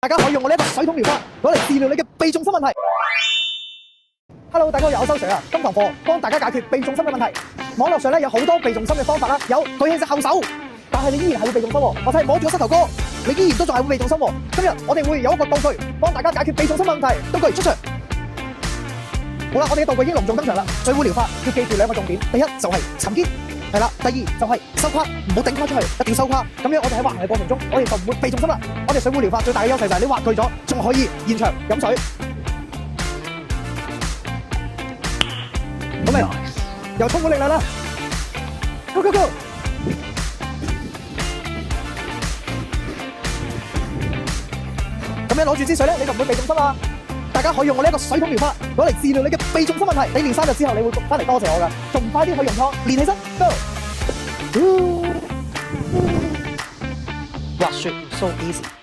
大家可以用我呢一個水桶療法攞嚟治療你嘅鼻中心問題。Hello， 大家好，我係歐洲 Sir 啊，今堂課幫大家解決鼻中心嘅問題。網絡上咧有好多鼻中心嘅方法啦，有舉起隻後手，但係你依然係會鼻中心喎，或者係摸住個膝頭哥，你依然都仲係會鼻中心喎。今日我哋會有一個道具幫大家解決鼻中心問題，道具出場。好啦，我哋嘅道具已經隆重登場啦。水壺療法要記住兩個重點，第一就係沉肩，係啦，第二就係收胯，唔好頂返出去，一定要收胯。咁樣我哋喺滑行嘅過程中，我哋就唔會鼻中心啦。我哋水壺療法最大嘅優勢就係你滑攰咗，仲可以現場飲水。咁咪又充滿力量啦 ！Go go go！ 咁樣攞住支水咧，你就唔會鼻中心啦。大家可以用我呢一個水桶療法攞嚟治療你嘅鼻中心問題。你練3日之後，你會翻嚟多謝我噶，仲快啲去用湯練起身 ，Go！ 滑雪 so easy。